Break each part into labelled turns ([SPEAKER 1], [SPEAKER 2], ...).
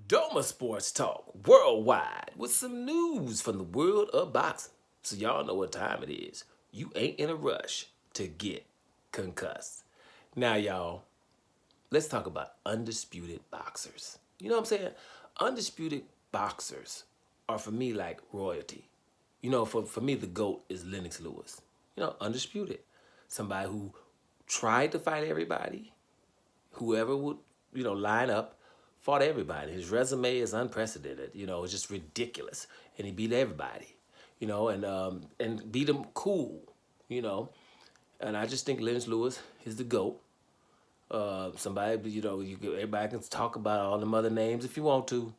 [SPEAKER 1] Doma Sports Talk worldwide with some news from the world of boxing. So y'all know what time it is. You ain't in a rush to get concussed. Now y'all, let's talk about undisputed boxers. You know what I'm saying? Undisputed boxers are for me like royalty. You know, for me the GOAT is Lennox Lewis. You know, undisputed. Somebody who tried to fight everybody, whoever would, line up, fought everybody. His resume is unprecedented. It's just ridiculous, and he beat everybody. And beat them cool. You know, and I just think Lennox Lewis is the GOAT. Somebody, everybody can talk about all them other names if you want to,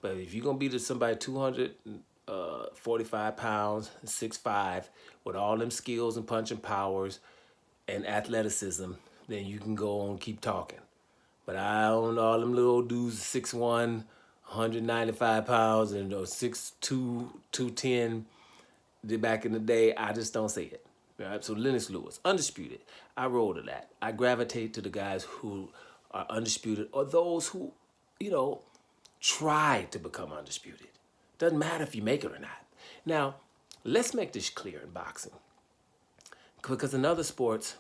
[SPEAKER 1] but if you're gonna beat somebody 245 pounds, 6'5", with all them skills and punching powers and athleticism, then you can go on and keep talking. But I don't know all them little dudes 6'1", 195 pounds and 6'2", 210. Back in the day, I just don't see it. Right? So Lennox Lewis, undisputed. I roll to that. I gravitate to the guys who are undisputed or those who, try to become undisputed. Doesn't matter if you make it or not. Now, let's make this clear in boxing. Because in other sports,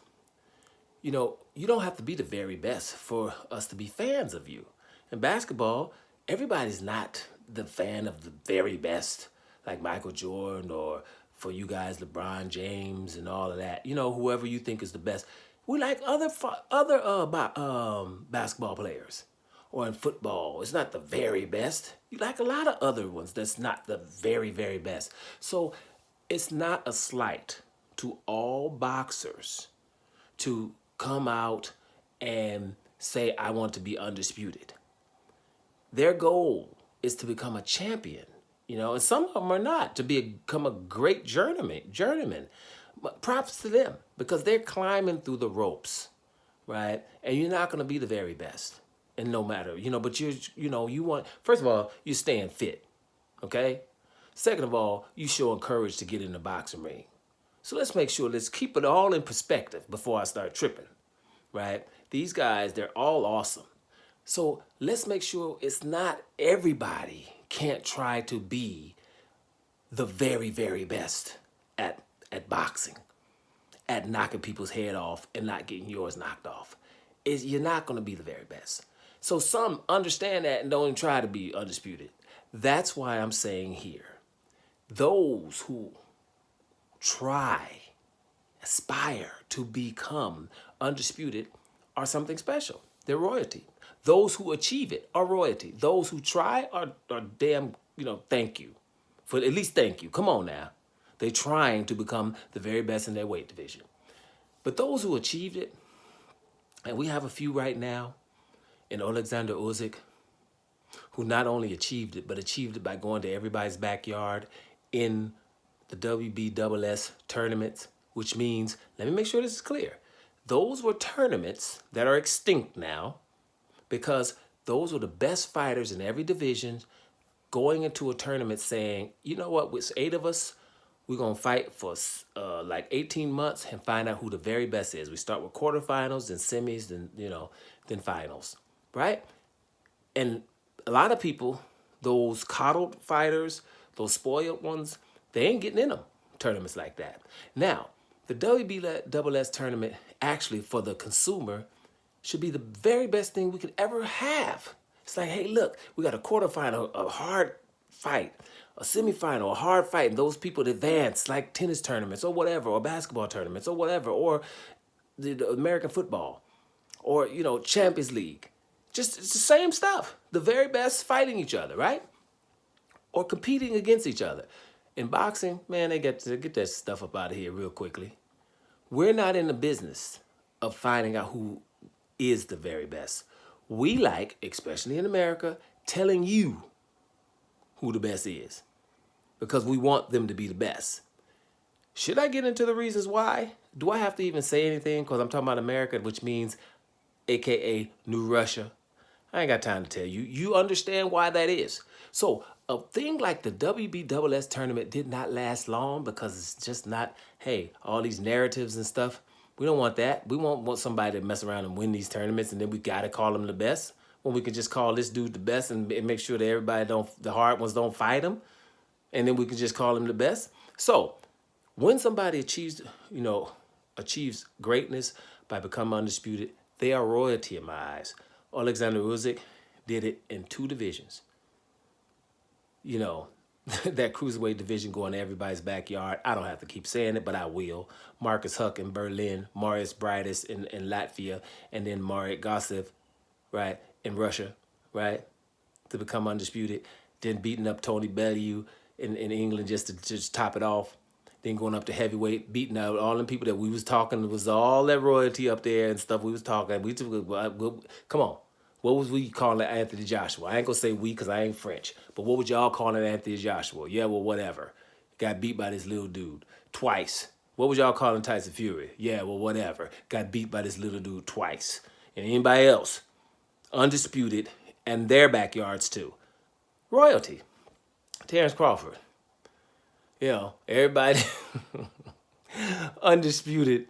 [SPEAKER 1] you don't have to be the very best for us to be fans of you. In basketball, everybody's not the fan of the very best, like Michael Jordan or for you guys, LeBron James and all of that. Whoever you think is the best. We like other basketball players. Or in football, it's not the very best. You like a lot of other ones that's not the very, very best. So it's not a slight to all boxers to come out and say, I want to be undisputed. Their goal is to become a champion, and some of them are not, to become a great journeyman. But props to them because they're climbing through the ropes, right? And you're not going to be the very best. And no matter, but you want, first of all, you're staying fit, okay? Second of all, you showing courage to get in the boxing ring. So let's keep it all in perspective before I start tripping, right? These guys, they're all awesome. So let's make sure it's not everybody can't try to be the very, very best at boxing, at knocking people's head off and not getting yours knocked off. You're not going to be the very best. So some understand that and don't even try to be undisputed. That's why I'm saying here, those who aspire to become undisputed are something special. They're royalty. Those who achieve it are royalty. Those who try are damn, thank you. At least thank you. Come on now. They're trying to become the very best in their weight division. But those who achieved it, and we have a few right now, in Alexander Usyk, who not only achieved it, but achieved it by going to everybody's backyard in the WBSS tournaments, which means, let me make sure this is clear, those were tournaments that are extinct now because those were the best fighters in every division going into a tournament saying, you know what, with 8 of us, we're going to fight for like 18 months and find out who the very best is. We start with quarterfinals, then semis, then finals, right? And a lot of people, those coddled fighters, those spoiled ones, they ain't getting in them tournaments like that. Now, the WBSS tournament actually for the consumer should be the very best thing we could ever have. It's like, hey, look, we got a quarterfinal, a hard fight, a semifinal, a hard fight, and those people advance like tennis tournaments or whatever, or basketball tournaments or whatever, or the American football, or, Champions League. Just it's the same stuff. The very best fighting each other, right? Or competing against each other. In boxing, man, they get that stuff up out of here real quickly. We're not in the business of finding out who is the very best. We like, especially in America, telling you who the best is because we want them to be the best. Should I get into the reasons why? Do I have to even say anything? Because I'm talking about America, which means AKA New Russia. I ain't got time to tell you. You understand why that is. So a thing like the WBSS tournament did not last long because it's just not, hey, all these narratives and stuff. We don't want that. We won't want somebody to mess around and win these tournaments and then we got to call them the best. when we could just call this dude the best and make sure that everybody the hard ones don't fight him, and then we can just call him the best. So when somebody achieves greatness by becoming undisputed, they are royalty in my eyes. Alexander Usyk did it in 2 divisions. You know, that cruiserweight division going to everybody's backyard. I don't have to keep saying it, but I will. Marcus Huck in Berlin, Marius Briedis in Latvia, and then Marek Gossev, right, in Russia, right, to become undisputed. Then beating up Tony Bellew in England just to just top it off. Then going up to heavyweight, beating out all them people that we was talking. It was all that royalty up there and stuff we was talking. Come on. What was we calling Anthony Joshua? I ain't gonna say we because I ain't French. But what would y'all calling Anthony Joshua? Yeah, well, whatever. Got beat by this little dude twice. What was y'all calling Tyson Fury? Yeah, well, whatever. Got beat by this little dude twice. And anybody else, undisputed, and their backyards too. Royalty. Terrence Crawford. You know, everybody undisputed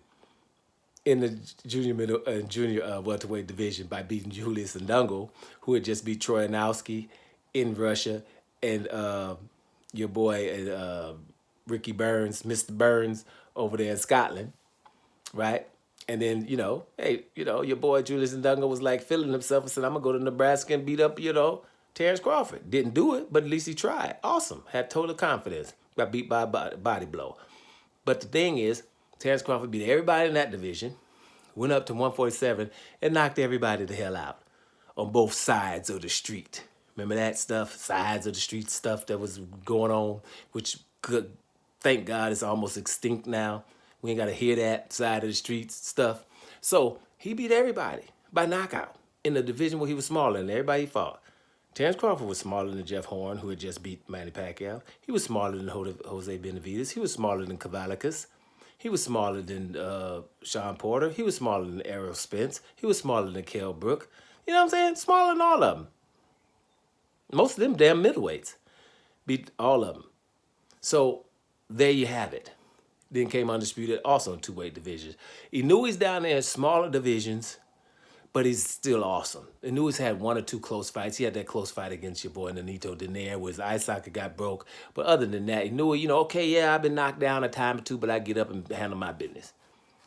[SPEAKER 1] in the junior welterweight division by beating Julius Ndungu, who had just beat Troy Anowski in Russia, and your boy Ricky Burns, Mr. Burns, over there in Scotland, right? And then, your boy Julius Ndungu was like feeling himself and said, I'm going to go to Nebraska and beat up, Terrence Crawford. Didn't do it, but at least he tried. Awesome. Had total confidence. Got beat by a body blow. But the thing is, Terrence Crawford beat everybody in that division, went up to 147, and knocked everybody the hell out on both sides of the street. Remember that stuff? Sides of the street stuff that was going on, which, thank God, is almost extinct now. We ain't got to hear that side of the street stuff. So he beat everybody by knockout in the division where he was smaller than everybody he fought. Terrence Crawford was smaller than Jeff Horn, who had just beat Manny Pacquiao. He was smaller than Jose Benavidez. He was smaller than Cavalikas. He was smaller than Sean Porter. He was smaller than Errol Spence. He was smaller than Kell Brook. You know what I'm saying? Smaller than all of them. Most of them damn middleweights. Beat all of them. So there you have it. Then came undisputed, also in 2-weight divisions. Inoue's down there in smaller divisions, but he's still awesome. Inoue's had 1 or 2 close fights. He had that close fight against your boy Nonito Donaire where his eye socket got broke. But other than that, Inoue, okay, yeah, I've been knocked down a time or 2, but I get up and handle my business.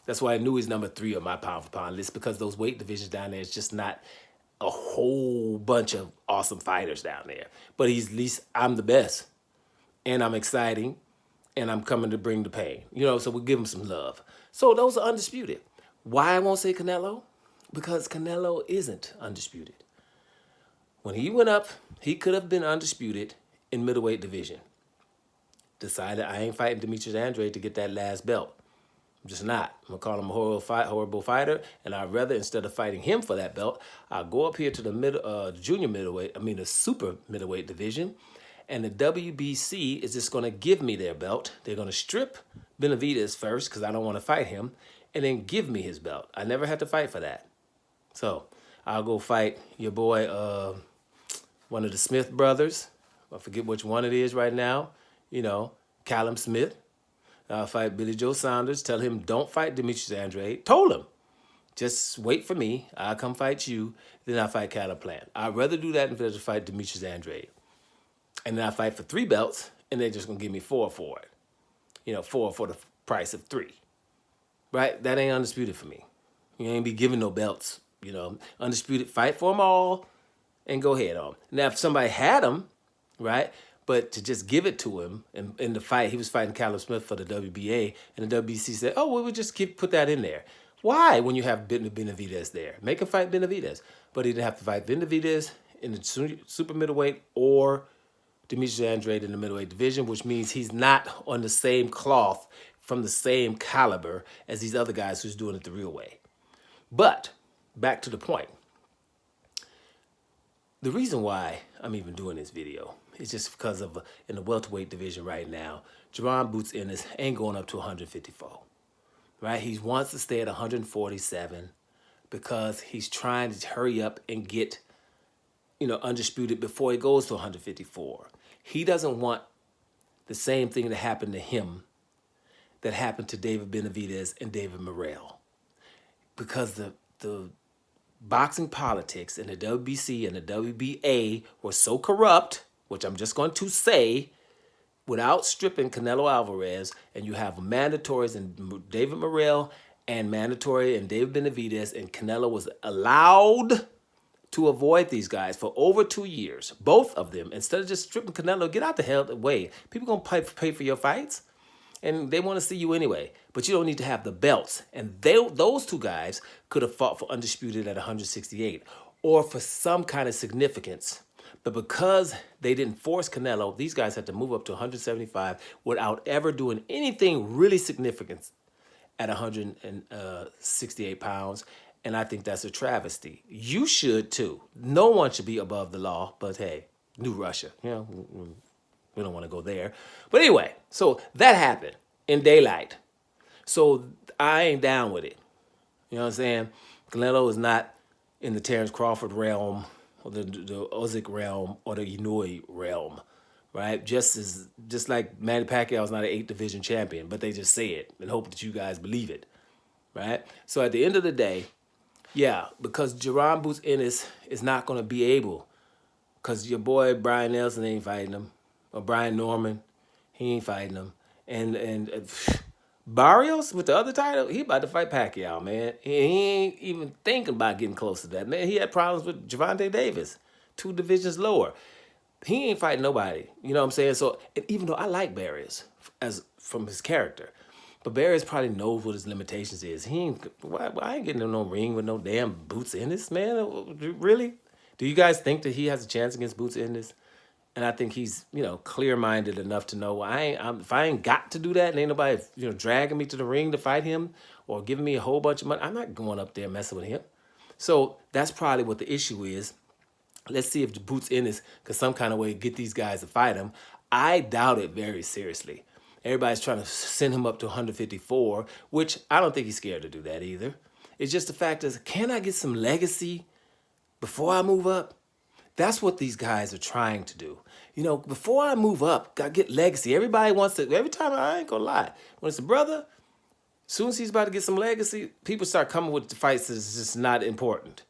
[SPEAKER 1] That's why Inoue's number 3 on my pound-for-pound list, because those weight divisions down there is just not a whole bunch of awesome fighters down there. But at least I'm the best, and I'm exciting, and I'm coming to bring the pain. So we give him some love. So those are undisputed. Why I won't say Canelo? Because Canelo isn't undisputed. When he went up, he could have been undisputed in middleweight division. Decided I ain't fighting Demetrius Andrade to get that last belt. I'm just not. I'm going to call him a horrible fighter, and I'd rather, instead of fighting him for that belt, I'll go up here to the super middleweight division, and the WBC is just going to give me their belt. They're going to strip Benavidez first, because I don't want to fight him, and then give me his belt. I never had to fight for that. So I'll go fight your boy, one of the Smith brothers. I forget which one it is right now. Callum Smith. I'll fight Billy Joe Saunders. Tell him, don't fight Demetrius Andrade. Told him, just wait for me. I'll come fight you. Then I'll fight Caleb Plant. I'd rather do that than to fight Demetrius Andrade. And then I fight for 3 belts, and they're just going to give me 4 for it. 4 for the price of 3. Right? That ain't undisputed for me. You ain't be giving no belts. Undisputed, fight for them all and go ahead on. Now, if somebody had them, right, but to just give it to him in the fight, he was fighting Callum Smith for the WBA, and the WBC said, oh, we'll just put that in there. Why, when you have Benavidez there? Make him fight Benavidez. But he didn't have to fight Benavidez in the super middleweight or Demetrius Andrade in the middleweight division, which means he's not on the same cloth from the same caliber as these other guys who's doing it the real way. But back to the point. The reason why I'm even doing this video is just because of, in the welterweight division right now, Jerron Boots Ennis ain't going up to 154. Right? He wants to stay at 147 because he's trying to hurry up and get, undisputed before he goes to 154. He doesn't want the same thing that happened to him that happened to David Benavidez and David Morrell. Because the boxing politics and the WBC and the WBA were so corrupt, which I'm just going to say, without stripping Canelo Alvarez, and you have mandatories and David Morrell and mandatory and David Benavidez, and Canelo was allowed to avoid these guys for over 2 years, both of them. Instead of just stripping Canelo, get out the hell way. People gonna pay for your fights, and they want to see you anyway. But you don't need to have the belts. And those two guys could have fought for Undisputed at 168 or for some kind of significance. But because they didn't force Canelo, these guys had to move up to 175 without ever doing anything really significant at 168 pounds. And I think that's a travesty. You should too. No one should be above the law, but hey, New Russia, you know, we don't want to go there. But anyway, so that happened in daylight. So I ain't down with it. You know what I'm saying? Canelo is not in the Terrence Crawford realm or the Usyk realm or the Inoue realm, right? Just like Manny Pacquiao is not an 8th division champion, but they just say it and hope that you guys believe it, right? So at the end of the day, yeah, because Jerron Boots Ennis is not going to be able, because your boy Brian Nelson ain't fighting him, or Brian Norman, he ain't fighting him, and Barrios with the other title, he about to fight Pacquiao, man. He ain't even thinking about getting close to that, man. He had problems with Gervonta Davis, 2 divisions lower. He ain't fighting nobody, you know what I'm saying? So, and even though I like Barrios as from his character, but Barrios probably knows what his limitations is. He ain't, I ain't getting in no ring with no damn Boots Ennis, man. Really? Do you guys think that he has a chance against Boots Ennis? And I think he's, you know, clear-minded enough to know if I ain't got to do that and ain't nobody, you know, dragging me to the ring to fight him or giving me a whole bunch of money, I'm not going up there messing with him. So that's probably what the issue is. Let's see if the Boots Ennis could some kind of way get these guys to fight him. I doubt it very seriously. Everybody's trying to send him up to 154, which I don't think he's scared to do that either. It's just the fact is, can I get some legacy before I move up? That's what these guys are trying to do. You know, before I move up, I get legacy. Everybody wants to, every time, I ain't gonna lie, when it's a brother, as soon as he's about to get some legacy, people start coming with the fights that's just not important.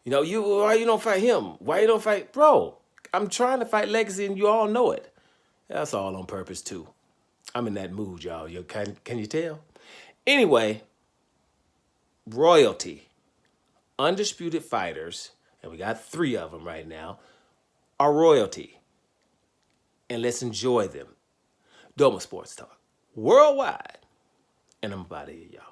[SPEAKER 1] You know, why you don't fight him? Why you don't fight? Bro, I'm trying to fight legacy and you all know it. That's all on purpose too. I'm in that mood, y'all. Can you tell? Anyway, royalty, undisputed fighters, and we got 3 of them right now, are royalty. And let's enjoy them. Doma Sports Talk, worldwide. And I'm about to here, y'all.